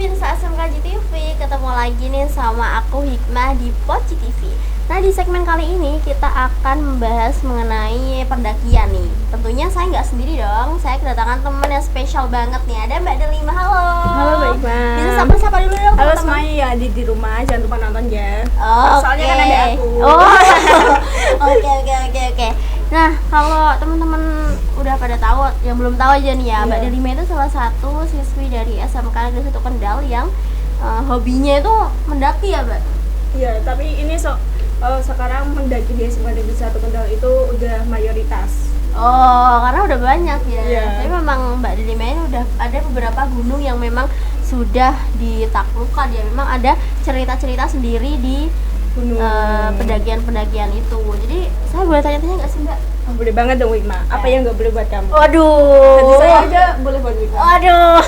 pemirsa SMK TV, ketemu lagi nih sama aku Hikmah di Poci TV. Nah, di segmen kali ini kita akan membahas mengenai pendakian nih. Tentunya saya nggak sendiri dong, saya kedatangan teman yang spesial banget nih. Ada Mbak Delima, halo. Halo Mbak Hikmah. Bisa sapa dulu dong. Halo semuanya ya di rumah, jangan lupa nonton ya. Oh, soalnya kan ada aku. Oh, oke. Nah, kalau teman-teman udah pada tahu, yang belum tahu aja nih ya, Mbak Delima itu salah satu siswi dari SMK Negeri 1 Kendal yang hobinya itu mendaki ya, Mbak? Iya, tapi ini sekarang mendaki di SMK Negeri 1 Kendal itu udah mayoritas. Oh, karena udah banyak ya. Iya. Tapi memang Mbak Delima ini udah ada beberapa gunung yang memang sudah ditaklukkan ya. Memang ada cerita-cerita sendiri di Gunung. pendakian itu. Jadi saya boleh tanya-tanya nggak sih, Mbak? Oh, boleh banget dong Wikma. Apa yang nggak boleh buat kamu? Waduh. Jadi saya aja boleh buat Wikma. Waduh.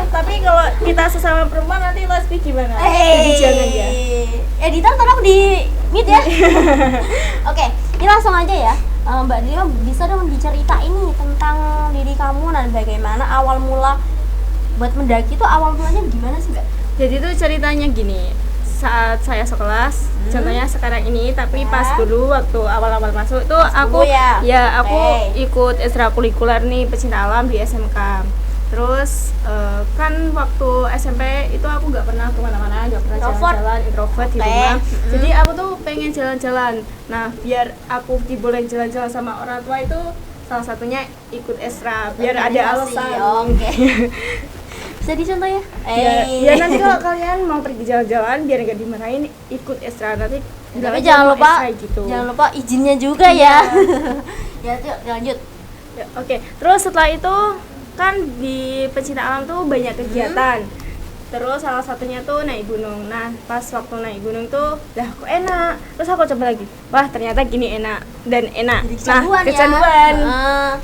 Tapi kalau kita sesama perempuan nanti lesbi gimana? Jadi jangan ya. Editor tolong di mute ya. Oke, ini langsung aja ya. Mbak Delima bisa dong diceritain nih tentang diri kamu dan bagaimana awal mula buat mendaki itu awal mulanya gimana sih, Mbak? Jadi tuh ceritanya gini, saat saya sekelas, contohnya sekarang ini, tapi pas dulu waktu awal-awal masuk tuh aku aku ikut ekstrakurikuler nih pecinta alam di SMK. Terus kan waktu SMP itu aku nggak pernah kemana-mana, nggak pernah jalan-jalan, introvert di rumah. Jadi aku tuh pengen jalan-jalan. Nah, biar aku dibolehin jalan-jalan sama orang tua itu salah satunya ikut ekstra, biar ada alasan. Oke. Bisa dicontoh ya? Ya nanti kalau kalian mau pergi jalan-jalan biar nggak dimarahin, ikut ekstra nanti. Tapi jangan lupa izinnya juga ya. Ya, yuk lanjut. Ya, oke. Terus setelah itu kan di pecinta alam tuh banyak kegiatan. Terus salah satunya tuh naik gunung. Nah, pas waktu naik gunung tuh lah kok enak. Terus aku coba lagi. Wah, ternyata gini enak dan enak. Jadi kecanduan ya.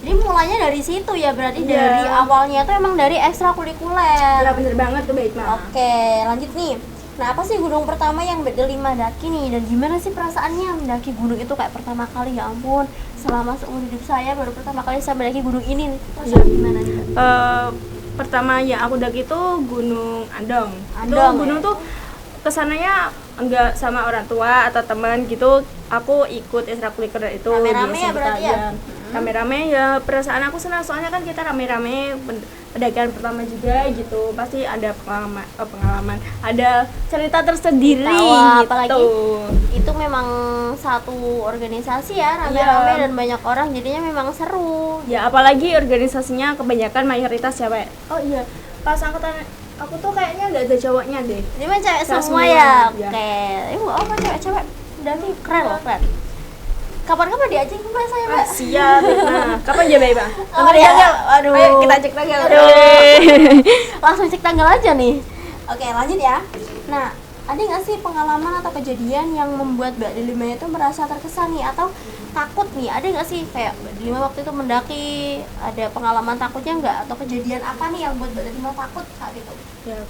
Jadi mulainya dari situ ya, berarti dari awalnya tuh emang dari ekstrakurikuler. Ya bener banget tuh Mbak Hikmah. Oke, lanjut nih. Nah, apa sih gunung pertama yang Mbak Delima daki nih? Dan gimana sih perasaannya mendaki gunung itu kayak pertama kali? Ya ampun, selama seumur hidup saya baru pertama kali saya mendaki gunung ini nih. Perasaan gimana nih, Mbak? Pertama yang aku daki itu Gunung Andong. Andong, tuh gunung tuh kesananya enggak sama orang tua atau teman gitu. Aku ikut ekstrakurikuler itu. Rame-rame ya berarti ya? Rame-rame ya, perasaan aku senang soalnya kan kita rame-rame pendakian pertama juga gitu, pasti ada pengalaman, ada cerita tersendiri gitu. Apalagi itu memang satu organisasi ya, rame-rame dan banyak orang, jadinya memang seru. Ya apalagi organisasinya kebanyakan mayoritas cewek. Oh iya, pas angkatan aku tuh kayaknya nggak ada cowoknya deh. Ini mah cewek semua ya. Oke. Ibu apa cewek-cewek? Berarti keren loh, keren. Kapan-kapan diajak ke saya, Mbak? Siap. Nah, kapan ya, Mbak? Aduh. Ayo kita cek tanggal. Langsung cek tanggal aja nih. Oke, lanjut ya. Nah, ada nggak sih pengalaman atau kejadian yang membuat Mbak Delima itu merasa terkesan nih atau takut nih? Ada nggak sih kayak Mbak Delima waktu itu mendaki, ada pengalaman takutnya nggak? Atau kejadian apa nih yang buat Mbak Delima takut saat itu? Ya,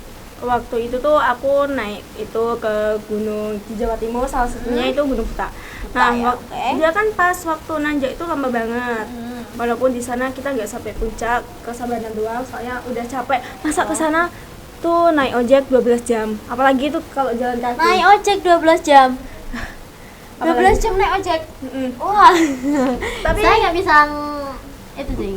waktu itu tuh aku naik itu ke gunung di Jawa Timur, salah satunya itu Gunung Buta. Nah, dia kan pas waktu nanjak itu lama banget. Walaupun di sana kita nggak sampai puncak, ke Sabana doang, soalnya udah capek. Masa ke sana tuh naik ojek 12 jam. Apalagi itu kalau jalan kaki. Naik ojek 12 jam. 12 jam naik ojek. Wah. Tapi saya nggak bisa itu sih.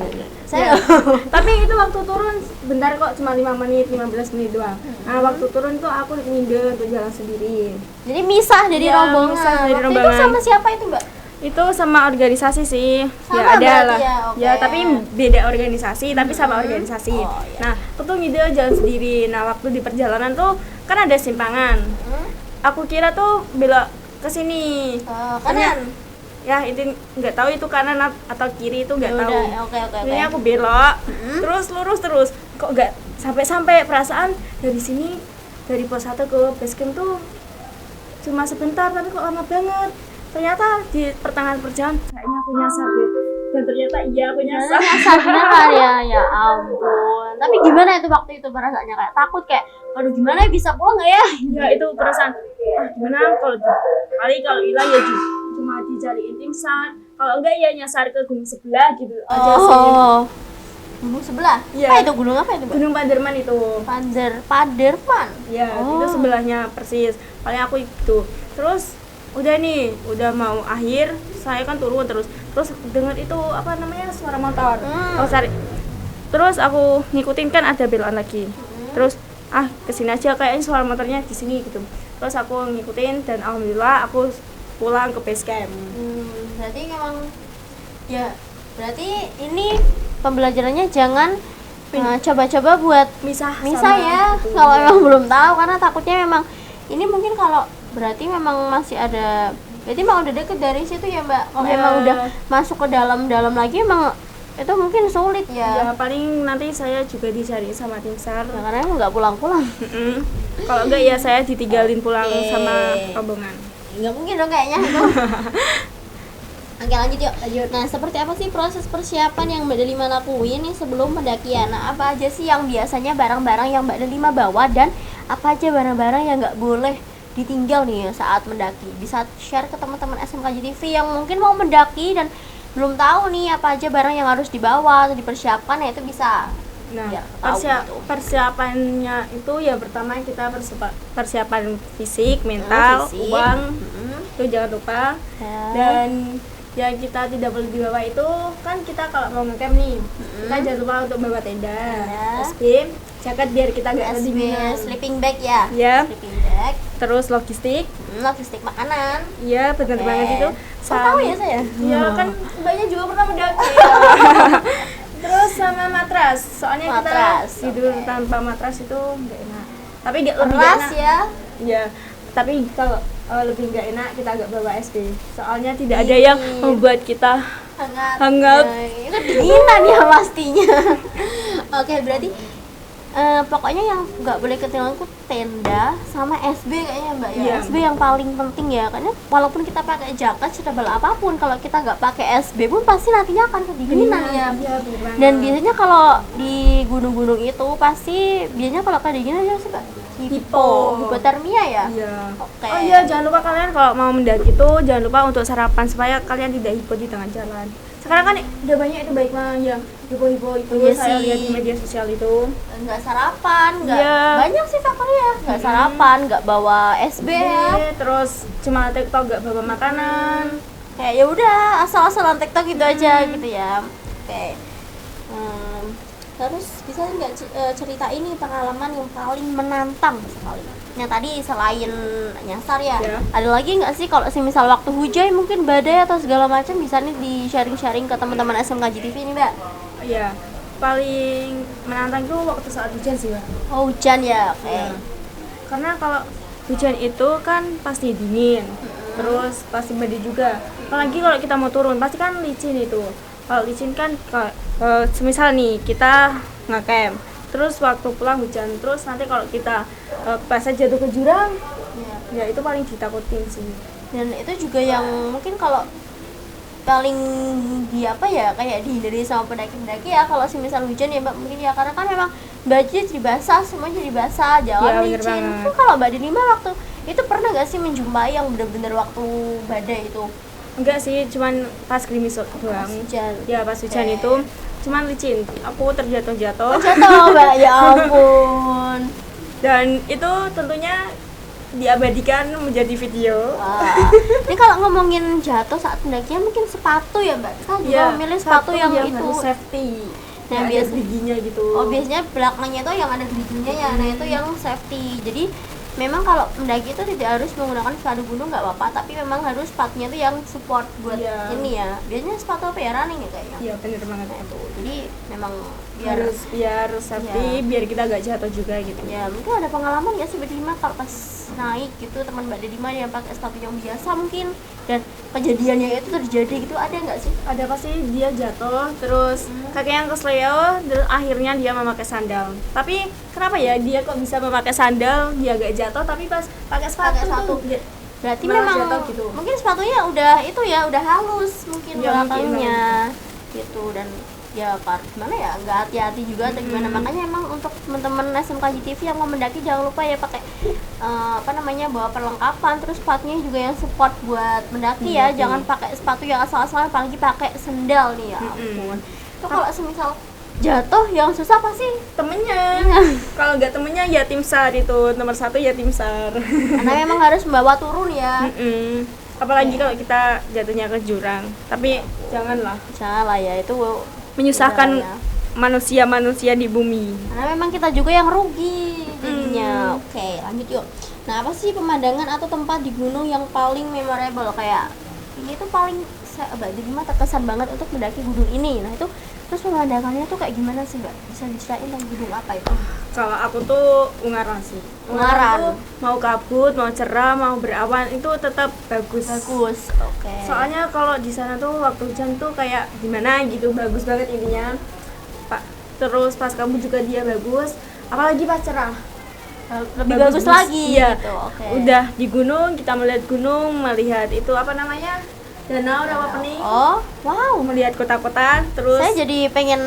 Tapi itu waktu turun bentar kok, cuma 5 menit, 15 menit doang. Nah, waktu turun tuh aku ngide untuk jalan sendiri. Jadi misah jadi rombongan. Itu sama siapa itu, Mbak? Itu sama organisasi sih. Sama ya ada lah. Ya, tapi beda organisasi tapi sama organisasi. Nah, aku tuh ngide jalan sendiri. Nah, waktu di perjalanan tuh kan ada simpangan. Aku kira tuh belok ke sini. Kanan. Ya itu nggak tahu itu kanan atau kiri itu nggak tahu. Oke. Ini aku belok, terus lurus terus. Kok nggak sampai perasaan dari sini dari pos 1 ke base camp tuh cuma sebentar tapi kok lama banget. Ternyata di pertengahan perjalanan kayaknya aku nyasar deh. Dan ternyata iya aku nyasar. Nyasar beneran ya ampun. Tapi gimana itu waktu itu perasaannya, kayak takut kayak aduh gimana bisa pulang nggak ya? Ya itu perasaan. Gimana kalau hilang ya cuma dicariin tim SAR, kalau enggak ya nyasar ke gunung sebelah gitu aja sih. gunung sebelah. Iya. Apa itu gunung apa itu, Mbak? Gunung Paderman itu. Paderman. Ya, itu sebelahnya persis. Paling aku itu. Terus udah nih, udah mau akhir, saya kan turun terus dengar itu apa namanya suara motor. Terus aku ngikutin kan ada belokan lagi. Terus kesini aja kayaknya suara motornya di sini gitu. Terus aku ngikutin dan alhamdulillah aku pulang ke base camp. Berarti memang ya berarti ini pembelajarannya jangan coba-coba buat misah ya gitu. Kalau memang belum tahu, karena takutnya memang ini mungkin kalau berarti memang masih ada, berarti emang udah deket dari situ ya Mbak. Kalau emang udah masuk ke dalam lagi emang itu mungkin sulit ya. Ya paling nanti saya juga dicari sama tim SAR. Ya, karena emang nggak pulang-pulang. Kalau enggak ya saya ditinggalin pulang sama rombongan. Nggak mungkin dong kayaknya itu. Oke, lanjut yuk. Nah, seperti apa sih proses persiapan yang Mbak Delima lakuin nih sebelum pendakian? Nah, apa aja sih yang biasanya barang-barang yang Mbak Delima bawa, dan apa aja barang-barang yang nggak boleh ditinggal nih saat mendaki? Bisa share ke teman-teman SMKJ TV yang mungkin mau mendaki dan belum tahu nih apa aja barang yang harus dibawa atau dipersiapkan, ya itu bisa. Nah, Gitu. persiapannya itu ya pertama kita persiapan fisik, mental, uang, itu jangan lupa. Dan yang kita tidak boleh dibawa itu kan kita kalau mau ngecamp nih, kita jangan lupa untuk bawa tenda, SB, jaket biar kita nggak kedinginan, sleeping bag ya. Sleeping bag. Terus logistik Makanan. Iya, benar banget itu. Tahu ya saya. Iya kan, mbaknya juga pernah mendaki. Terus sama matras, soalnya kita tidur tanpa matras itu nggak enak. Tapi lebih enak ya. Iya, tapi kalau lebih nggak enak kita agak bawa SB. Soalnya tidak ada yang membuat kita hangat. Itu dinginan ya pastinya. Oke, berarti pokoknya yang nggak boleh ketinggalan itu tenda sama SB kayaknya Mbak ya. SB yang paling penting ya, karena walaupun kita pakai jaket setebal apapun, kalau kita nggak pakai SB pun pasti nantinya akan kedinginan ya. Dan biasanya kalau di gunung-gunung itu pasti biasanya kalau kedinginan ya suka hipotermia ya. Oke. Oh iya, jangan lupa kalian kalau mau mendaki itu jangan lupa untuk sarapan supaya kalian tidak hipo di tengah jalan. Sekarang kan udah banyak itu baik mah yang hipo saya lihat di media sosial itu. Nggak sarapan, banyak sih faktornya. Nggak sarapan, nggak bawa SB ya. Terus cuma TikTok, nggak bawa makanan. Kayak ya udah asal-asalan TikTok gitu aja gitu ya. Oke. Terus bisa nggak cerita ini pengalaman yang paling menantang sekali? Yang tadi selain nyasar ya, ada lagi nggak sih kalau misal waktu hujan mungkin badai atau segala macam, bisa nih di sharing-sharing ke teman-teman SMKJ TV ini Mbak? Iya, paling menantang itu waktu saat hujan sih Mbak. Oh hujan ya, oke. Karena kalau hujan itu kan pasti dingin, terus pasti badai juga. Apalagi kalau kita mau turun pasti kan licin itu. Kalau licin kan semisal nih kita nge-camp, terus waktu pulang hujan, terus nanti kalau kita pas jatuh ke jurang, ya itu paling ditakutin sih. Dan itu juga yang mungkin kalau paling kayak dihindari sama pendaki-pendaki ya, kalau misal hujan ya Mbak, mungkin ya karena kan memang baju jadi basah, semua jadi basah, jalan licin. Itu kalau Mbak Delima waktu itu pernah nggak sih menjumpai yang benar-benar waktu badai itu? Enggak sih, cuman pas gerimis doang. Ya pas hujan itu cuman licin, aku terjatuh Mbak, ya ampun. Dan itu tentunya diabadikan menjadi video. Ini kalau ngomongin jatuh saat pendakian mungkin sepatu ya Mbak, kita juga memilih sepatu yang itu safety. Nah, biasa giginya gitu. Oh, biasanya belakangnya itu yang ada giginya ya. Nah, itu yang safety. Jadi memang kalau mendaki itu tidak harus menggunakan sepatu gunung, nggak apa-apa, tapi memang harus sepatunya itu yang support buat ini ya. Biasanya sepatu apa ya, running ya kayaknya. Iya, benar banget. Nah, itu. Jadi memang biar safety, biar kita nggak jatuh juga gitu. Ya, mungkin ada pengalaman nggak sih Mbak Delima kalau pas naik gitu, teman Mbak Delima yang pakai sepatu yang biasa mungkin, dan kejadiannya itu terjadi gitu, ada nggak sih? Ada, pasti dia jatuh terus kakinya kesleo dan akhirnya dia memakai sandal. Tapi kenapa ya dia kok bisa memakai sandal, dia gak jatuh, tapi pas pakai sepatu tuh berarti memang jatuh gitu. Mungkin sepatunya udah halus mungkin belakangnya gitu, dan ya gimana ya, nggak hati-hati juga atau gimana. Makanya emang untuk teman-teman SMKJ TV yang mau mendaki jangan lupa ya pakai bawa perlengkapan, terus sepatunya juga yang support buat mendaki ya. Jangan pakai sepatu yang asal-asalan, apalagi pakai sendal nih ya ampun. Itu kalau semisal jatuh yang susah pasti temennya. Kalau nggak temennya ya tim SAR, itu nomor 1 ya tim SAR. karena memang harus membawa turun ya. Apalagi kalau kita jatuhnya ke jurang, tapi janganlah ya, itu menyusahkan ya. manusia-manusia di bumi. Karena memang kita juga yang rugi jadinya. Oke, lanjut yuk. Nah, apa sih pemandangan atau tempat di gunung yang paling memorable, kayak ini tuh paling Mbak Delima terkesan banget untuk mendaki gunung ini? Nah, itu terus pemandangannya tuh kayak gimana sih Mbak? Bisa diceritain tentang gunung apa itu? Kalau aku tuh Ungaran sih. Ungaran tuh mau kabut, mau cerah, mau berawan itu tetap bagus. Oke. Soalnya kalau di sana tuh waktu hujan tuh kayak gimana gitu, bagus banget intinya. Pak, terus pas kabut juga dia bagus, apalagi pas cerah. Lebih bagus lagi iya. Gitu. Okay. Udah di gunung, kita melihat gunung, melihat itu apa namanya? Danau Rawa Pening. Oh, wow, melihat kota-kota, terus saya jadi pengen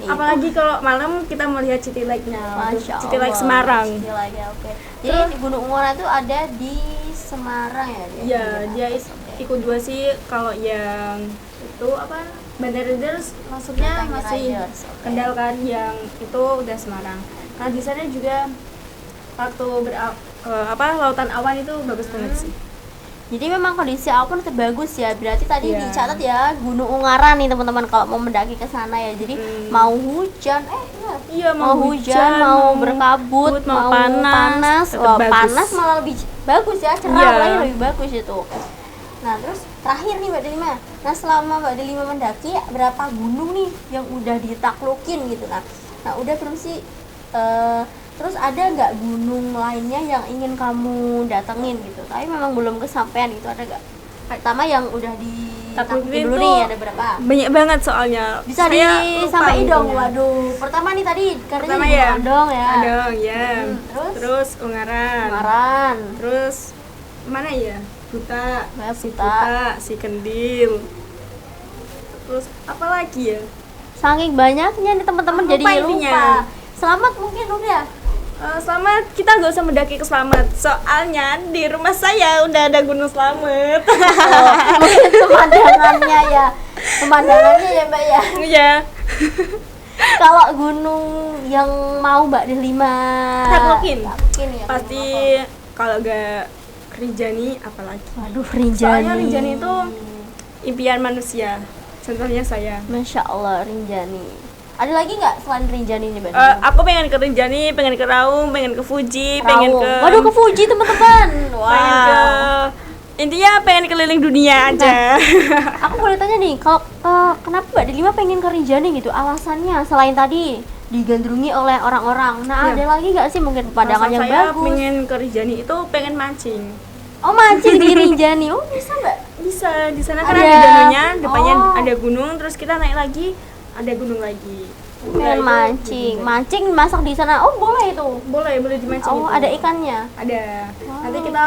apalagi kalau malam kita melihat City Lake-nya. City Lake Semarang. City Lake, oke. Jadi di Gunung Ungaran itu ada di Semarang ya? Iya, dia ikut 2 sih. Kalau yang itu apa? Bandar Riders maksudnya masih Kendal kan, yang itu udah Semarang. Nah, di sana juga waktu lautan awan itu bagus banget sih. Jadi memang kondisi awan tetap bagus ya. Berarti tadi dicatat ya Gunung Ungaran nih teman-teman kalau mau mendaki ke sana ya. Jadi mau hujan, mau hujan, mau berkabut, mau panas. Wah, panas malah lebih bagus ya, cerah lagi lebih bagus itu. Nah, terus terakhir nih Mbak Delima. Nah, selama Mbak Delima mendaki berapa gunung nih yang udah ditaklukin gitu nah. Nah, udah belum sih terus ada nggak gunung lainnya yang ingin kamu datengin gitu tapi memang belum kesampaian gitu, ada nggak? Pertama yang udah ditaklukin dulu nih, ada berapa? Banyak banget soalnya. Bisa disampaikan dong. Waduh, pertama nih tadi katanya di Andong ya. Andong ya. Terus Ungaran. Terus mana ya? Buta, si Kendil. Terus apa lagi ya? Saking banyaknya nih teman-teman jadi lupa. Selamat mungkin udah. Selamat, kita nggak usah mendaki ke Selamat, soalnya di rumah saya udah ada Gunung Selamat. Mungkin pemandangannya ya Mbak ya. Iya. Kalau gunung yang mau Mbak Delima taklukin ya, pasti kalau nggak Rinjani apalagi. Waduh, Rinjani. Soalnya Rinjani itu impian manusia. Contohnya saya. Masya Allah, Rinjani. Ada lagi nggak selain Rinjani ini, Mbak? Aku pengen ke Rinjani, pengen ke Raung, pengen ke Fuji, pengen ke... Waduh, ke Fuji teman-teman. Pengen ke... Intinya pengen keliling dunia aja. Aku boleh tanya nih, kalau kenapa Mbak Delima pengen ke Rinjani gitu? Alasannya selain tadi digandrungi oleh orang-orang. Nah, ada lagi nggak sih mungkin pemandangan yang bagus? Saya pengen ke Rinjani itu pengen mancing. Oh, mancing di Rinjani. Oh, bisa Mbak? Bisa, di sana kan ada danaunya, depannya ada gunung, terus kita naik lagi ada gunung lagi. Mancing masak di sana. Oh, boleh itu. Boleh dimancing. Oh, itu. Ada ikannya. Ada. Wow. Nanti kita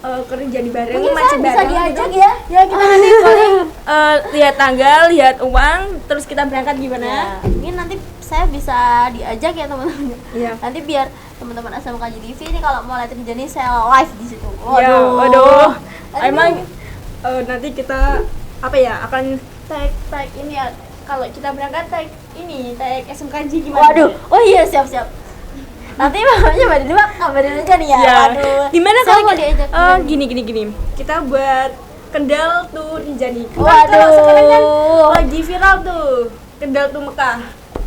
ke Rinjani bareng, mungkin mancing bisa diajak gitu. Ya kita nanti paling lihat tanggal, lihat uang, terus kita berangkat gimana? Ya, mungkin nanti saya bisa diajak ya teman-teman. Iya. Nanti biar teman-teman SMK JDV ini kalau mau lihat Rinjani saya live di situ. Waduh. Emang nanti kita akan tag ini ya. Kalau kita berangkat tag SMKJ gimana? Waduh, oh iya siap. Nanti makanya Mbak Delima kabarin aja nih ya. Waduh. Gimana kalau diajak? Gini. Kita buat Kendal tuh Rinjani. Waduh. Sekarang kan lagi viral tuh Kendal tuh Mekah.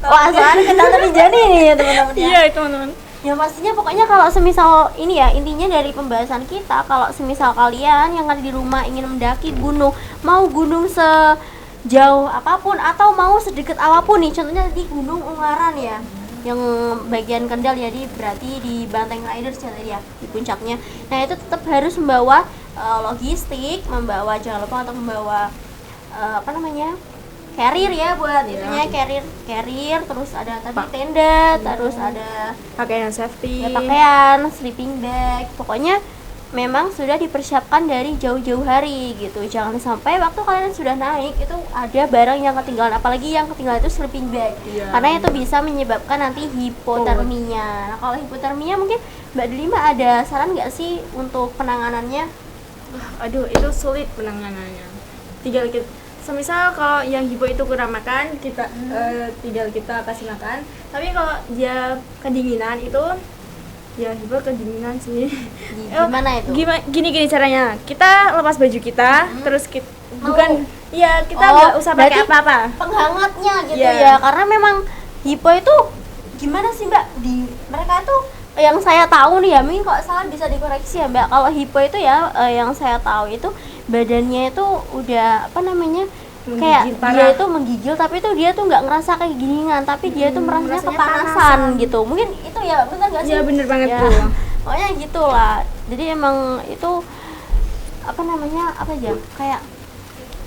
Wah, soalnya Kendal tuh Rinjani nih ya teman-teman ya. Iya teman-teman. Ya pastinya pokoknya kalau semisal ini ya, intinya dari pembahasan kita, kalau semisal kalian yang ada di rumah ingin mendaki gunung, mau gunung sejauh apapun atau mau sedekat apapun nih, contohnya di Gunung Ungaran ya, yang bagian Kendal ya, berarti di Banteng Riders ya, di puncaknya. Nah, itu tetap harus membawa logistik, jangan lupa untuk membawa carrier ya, buat itunya carrier, terus ada tadi tenda, terus ada pakaian safety, sleeping bag, pokoknya memang sudah dipersiapkan dari jauh-jauh hari gitu. Jangan sampai waktu kalian sudah naik itu ada barang yang ketinggalan, apalagi yang ketinggalan itu sleeping bag, karena itu bisa menyebabkan nanti hipotermia. Nah, kalau hipotermia mungkin Mbak Delima ada saran nggak sih untuk penanganannya? Aduh, itu sulit penanganannya. semisal kalau yang hipo itu kurang makan, kita tinggal kita kasih makan. Tapi kalau dia kedinginan itu ya hipo kedinginan sih. Gimana itu? Gini caranya. Kita lepas baju kita, terus kita ya kita nggak usah pakai apa-apa. Penghangatnya gitu ya. Karena memang hipo itu gimana sih Mbak? Di mereka itu yang saya tahu nih ya, mungkin kalau salah bisa dikoreksi ya Mbak. Kalau hipo itu ya yang saya tahu itu badannya itu udah apa namanya? Kayak dia itu menggigil, tapi itu dia tuh nggak ngerasa kayak giningan, tapi dia tuh merasanya kepanasan gitu. Mungkin itu ya benar nggak sih? Ya bener banget ya. tuh. Pokoknya gitulah. Jadi emang itu apa namanya ya kayak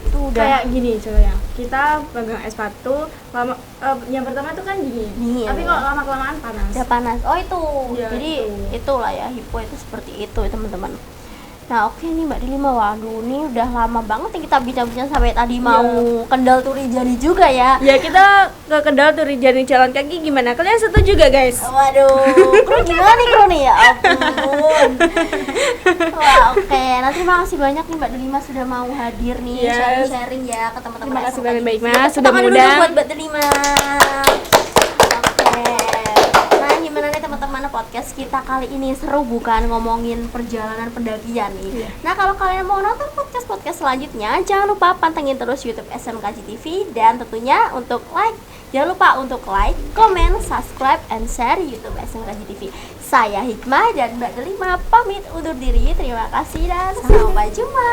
itu udah kayak gini contohnya. Kita pegang es batu, yang pertama tuh kan dingin. Tapi kalau lama kelamaan panas. Ya panas. Oh itu. Ya, jadi itulah ya hipo itu seperti itu teman-teman. Nah oke nih Mbak Delima, waduh nih udah lama banget nih kita bincang-bincang sampai tadi mau Kendal Turijani juga ya. Ya kita ke Kendal Turijani jalan kaki gimana? Kalian setuju gak guys? Waduh, kru gimana nih kru nih ya ampun. Wah oke, nanti makasih banyak nih Mbak Delima sudah mau hadir nih sharing-sharing ya ke teman-teman. Terima kasih banyak Mbak Mas sudah mengundang. mengundang. Buat Mbak Delima. Oke. Nah gimana nih teman-teman, podcast kita kali ini seru bukan, ngomongin perjalanan pendakian nih. Nah kalau kalian mau nonton podcast selanjutnya, jangan lupa pantengin terus YouTube SMKJ TV, dan tentunya untuk jangan lupa untuk like, comment, subscribe, and share YouTube SMKJ TV. Saya Hikmah dan Mbak Delima pamit undur diri. Terima kasih dan sampai jumpa.